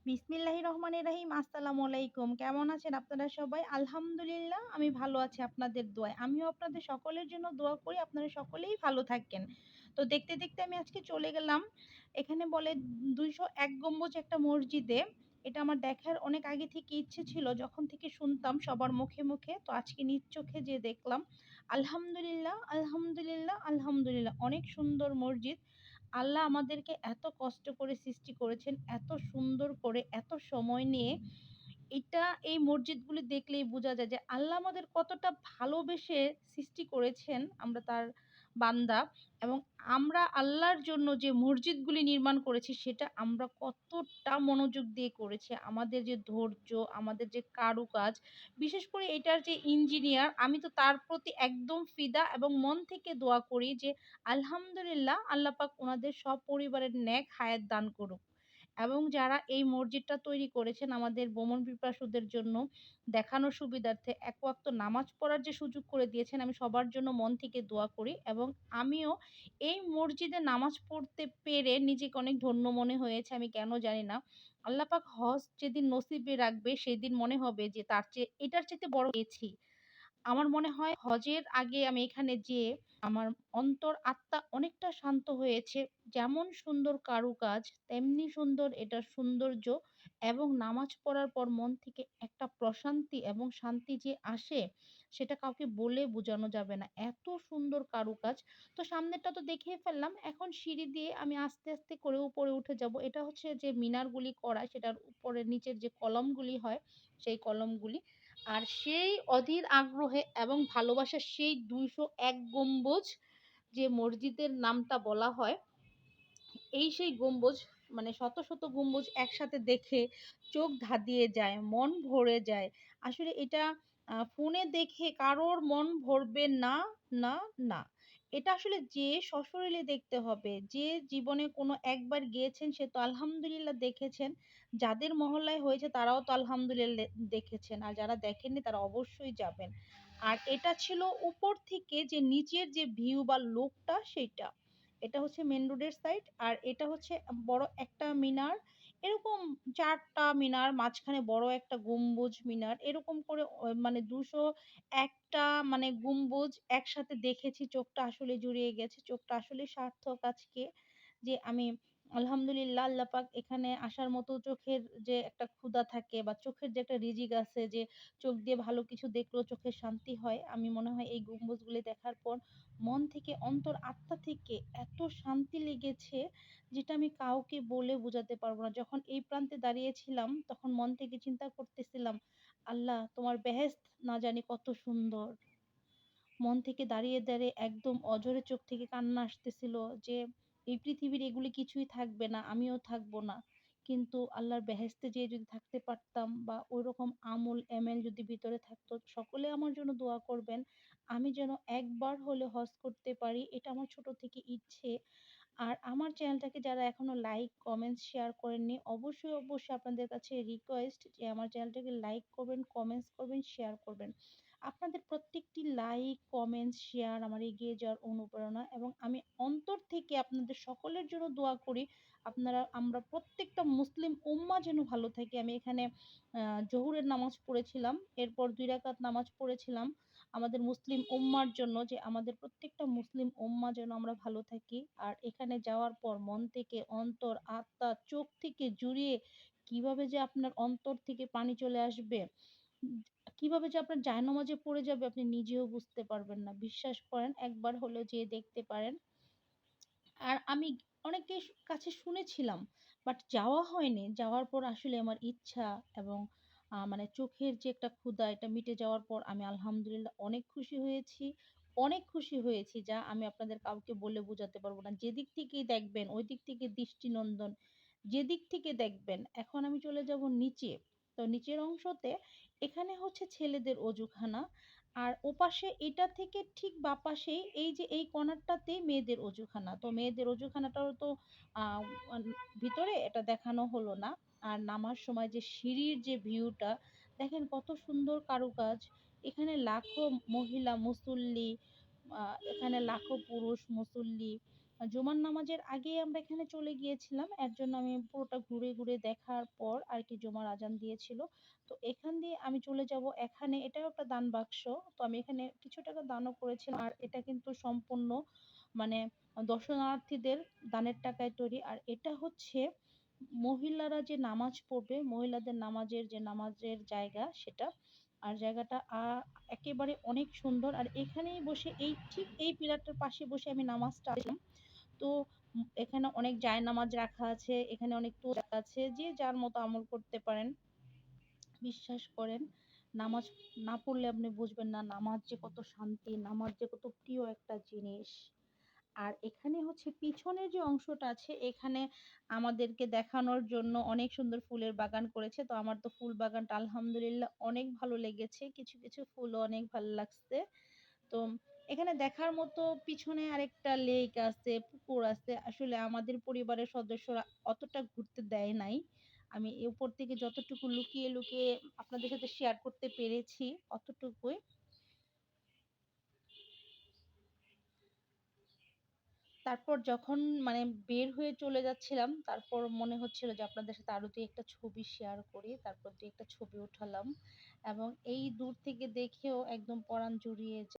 বিসমিল্লাহির রহমানির রহিম। আসসালামু আলাইকুম। কেমন আছেন আপনারা সবাই? আলহামদুলিল্লাহ আমি ভালো আছি আপনাদের দোয়ায়। আমিও আপনাদের সকলের জন্য দোয়া করি আপনারা সকলেই ভালো থাকেন। তো দেখতে, দেখতে আমি আজকে চলে গেলাম এখানে বলে ২০১ গম্বুজ একটা মসজিদে। এটা আমার দেখার অনেক আগে থেকে ইচ্ছে ছিল। যখন থেকে শুনতাম সবার মুখে, মুখে। তো আজকে নিজ চোখে যেয়ে দেখলাম। আলহামদুলিল্লাহ, আলহামদুলিল্লাহ, আলহামদুলিল্লাহ অনেক সুন্দর মসজিদ। আল্লাহ আমাদেরকে এত কষ্ট করে সৃষ্টি করেছেন, এত সুন্দর করে, এত সময় নিয়ে। এই মসজিদগুলি দেখলেই বোঝা যায় যে আল্লাহ আমাদের কতটা ভালোবেসে সৃষ্টি করেছেন, আমরা তার বান্দা। এবং আমরা আল্লাহর জন্য যে মসজিদগুলি নির্মাণ করেছি সেটা আমরা কতটা মনোযোগ দিয়ে করেছি। আমাদের যে ধৈর্য, আমাদের যে কারুকাজ, বিশেষ করে এটার যে ইঞ্জিনিয়ার, আমি তো তার প্রতি একদম ফিদা এবং মন থেকে দোয়া করি যে আলহামদুলিল্লাহ আল্লাহ পাক ওনাদের সপরিবারের নেক হায়াত দান করুক। এবং যারা এই মসজিদটা তৈরি করেছেন আমাদের ভ্রমণ পিপাসুদের জন্য দেখানোর সুবিধার্থে এক ওয়াক্ত নামাজ পড়ার যে সুযোগ করে দিয়েছেন, আমি সবার জন্য মন থেকে দোয়া করি। এবং আমিও এই মসজিদে নামাজ পড়তে পেরে নিজেকে অনেক ধন্য মনে হয়েছে, আমি কেন জানি না। আল্লাহ পাক হজ যেদিন নসিবে রাখবে সেদিন মনে হবে যে তার চেয়ে এটার চাইতে বড় পেয়েছি। আমার মনে হয় হজের আগে আমি এখানে যেয়ে আমার অন্তর আত্মা অনেকটা শান্ত হয়েছে। যেমন সুন্দর কারুকাজ, তেমনি সুন্দর এটার সৌন্দর্য। এবং নামাজ পড়ার পর মন থেকে একটা প্রশান্তি এবং শান্তি যে আসে, সেটা কাউকে বলে বোঝানো যাবে না। এত সুন্দর কারুকাজ। তো সামনেরটা তো দেখেই ফেললাম। এখন সিঁড়ি দিয়ে আমি আস্তে, আস্তে করে উপরে উঠে যাব। এটা হচ্ছে যে মিনারগুলি করা, সেটার উপরে নিচের যে কলামগুলি হয়, সেই কলমগুলি। আর সেই অধীর আগ্রহে এবং ভালোবাসার সেই ২০১ গম্বুজ যে মসজিদের নামটা বলা হয়, সেই গম্বুজ, মানে শত, শত গম্বুজ একসাথে দেখে চোখ ধাঁধিয়ে যায়, মন ভরে যায়। আসলে এটা ফোনে দেখে কারোর মন ভরবে না, না, না। এটা আসলে যেয়ে সশরীরে দেখতে হবে। যে জীবনে কোনো একবার গিয়েছেন সে তো আলহামদুলিল্লাহ দেখেছেন। যাদের মহল্লায় হয়েছে তারাও তো আলহামদুলিল্লাহ দেখেছেন। আর যারা দেখেননি তারা অবশ্যই যাবেন। আর এটা ছিল উপর থেকে যে নিচের যে ভিউ বা লুকটা সেইটা। এটা হচ্ছে মেইন রোডের সাইড। আর এটা হচ্ছে বড় একটা মিনার। এরকম ৪ টা মিনার, মাঝখানে বড় একটা গম্বুজ মিনার। এরকম করে মানে ২০১ টা মানে গম্বুজ একসাথে দেখেছি। চোখটা আসলে জুড়িয়ে গেছে। চোখটা আসলেই সার্থক আজকে যে আমি আলহামদুলিল্লাহ আল্লাহ পাক এখানে আসার মতো চোখের যে একটা ক্ষুধা থাকে বা চোখের যে একটা রিজিক আছে যে চোখ দিয়ে ভালো কিছু দেখলেও চোখের শান্তি হয়। আমি মনে হয় এই গম্বুজগুলি দেখার পর মন থেকে অন্তর আত্মা থেকে এত শান্তি লেগেছে যেটা আমি কাউকে বলে বোঝাতে পারবো না। যখন এই প্রান্তে দাঁড়িয়েছিলাম তখন মন থেকে চিন্তা করতেছিলাম, আল্লাহ তোমার বেহেশত না জানি কত সুন্দর। মন থেকে দাঁড়িয়ে, দাঁড়িয়ে একদম অঝরে চোখ থেকে কান্না আসতেছিল যে এই পৃথিবীর এগুলি কিছুই থাকবে না, আমিও থাকবো না। কিন্তু আল্লাহর বেহেশতে যেয়ে যদি থাকতে পারতাম বা ওইরকম আমল এমেল যদি ভিতরে থাকতো, সকলে আমার জন্য দোয়া করবেন। আমি যেন একবার হলে হজ করতে পারি, এটা আমার ছোট থেকে ইচ্ছে। আর আমার চ্যানেলটাকে যারা এখনো লাইক, কমেন্টস, শেয়ার করেননি, অবশ্যই, অবশ্যই আপনাদের কাছে রিকোয়েস্ট যে আমার চ্যানেলটাকে লাইক করবেন, কমেন্টস করবেন, শেয়ার করবেন। আপনাদের প্রত্যেকটি লাইক, কমেন্টস, শেয়ার আমার এগিয়ে যাওয়ার অনুপ্রেরণা। এবং আমি অন্তর থেকে আপনাদের সকলের জন্য দোয়া করি আমরা প্রত্যেকটা মুসলিম উম্মাহ যেন ভালো থাকি। আমি এখানে জোহরের নামাজ পড়েছিলাম, এরপর ২ রাকাত নামাজ পড়েছিলাম আমাদের মুসলিম উম্মার জন্য যে আমাদের প্রত্যেকটা মুসলিম উম্মাহ যেন আমরা ভালো থাকি। আর এখানে যাওয়ার পর মন থেকে অন্তর, আত্মা, চোখ থেকে জুড়িয়ে কিভাবে যে আপনার অন্তর থেকে পানি চলে আসবে, কিভাবে যে আপনার জায়নামাজে পড়ে যাবে আপনি নিজেও বুঝতে পারবেন না। বিশ্বাস করেন একবার হলেও যেয়ে দেখতে পারেন। আর আমি অনেকের কাছে শুনেছিলাম, বাট যাওয়া হয়নি। যাওয়ার পর আসলে আমার ইচ্ছা এবং মানে চোখের যে একটা ক্ষুধা এটা মিটে যাওয়ার পর আমি আলহামদুলিল্লাহ অনেক খুশি হয়েছি। অনেক খুশি হয়েছি যা আমি আপনাদের কাউকে বলে বোঝাতে পারব না। যেদিক থেকেই দেখবেন ওই দিক থেকে দৃষ্টিনন্দন। যেদিক থেকে দেখবেন। এখন আমি চলে যাব নিচে। তো নিচের অংশতে এখানে হচ্ছে ছেলেদের অজুখানা। আর ওপাশে এটা থেকে ঠিক বাপাশেই এই যে এই কর্নারটাতেই মেয়েদের অজুখানা। তো মেয়েদের অজুখানাটাও তো আহ আন ভিতরে এটা দেখানো হলো না। আর নামার সময় যে সিঁড়ির যে ভিউটা দেখেন কত সুন্দর কারুকাজ। এখানে লাখো মহিলা মুসল্লি, এখানে লাখো পুরুষ মুসল্লি জুমার নামাজের আগেই আমরা এখানে চলে গিয়েছিলাম। এর জন্য আমি পুরোটা ঘুরে, ঘুরে দেখার পর আরকি জুমার আজান দিয়েছিল। তো এখান দিয়ে আমি চলে যাব এখানে, এটাও একটা দান বাক্স। তো আমি এখানে কিছু টাকা দানও করেছিলাম। আর এটা কিন্তু সম্পূর্ণ মানে দর্শনার্থীদের দানের টাকায় তৈরি। আর এটা হচ্ছে মহিলারা যে নামাজ পড়বে, মহিলাদের নামাজের জায়গা সেটা। আর জায়গাটা একেবারে অনেক সুন্দর। আর এখানেই বসে ঠিক এই পিলারটার পাশে বসে আমি নামাজটা তো এখানে অনেক জায়নামাজ রাখা আছে, এখানে অনেক তোয়া রাখা আছে। যে যার মতো আমল করতে পারেন। বিশ্বাস করেন নামাজ না পড়লে আপনি বুঝবেন না নামাজ যে কত শান্তি, নামাজ যে কত প্রিয় একটা জিনিস। আর এখানে হচ্ছে পিছনের যে অংশটা আছে এখানে আমাদেরকে দেখানোর জন্য অনেক সুন্দর ফুলের বাগান করেছে। তো আমার তো ফুল বাগানটা আলহামদুলিল্লাহ অনেক ভালো লেগেছে। কিছু, কিছু ফুলও অনেক ভালো লাগছে। তো এখানে দেখার মতো পিছনে আরেকটা লেক আছে, পুকুর আছে। আসলে আমাদের পরিবারের সদস্যরা অতটা ঘুরতে দেয় নাই। আমি এ উপর থেকে যতটুকু লুকিয়ে, লুকিয়ে আপনাদের সাথে শেয়ার করতে পেরেছি অতটুকুই। তারপর যখন মানে বের হয়ে চলে যাচ্ছিলাম, তারপর মনে হচ্ছিল যে আপনাদের সাথে আরো ২-১ টা ছবি শেয়ার করি। তারপর ২-১ টা ছবি উঠালাম এবং এই দূর থেকে দেখেও একদম পরাণ জুড়িয়ে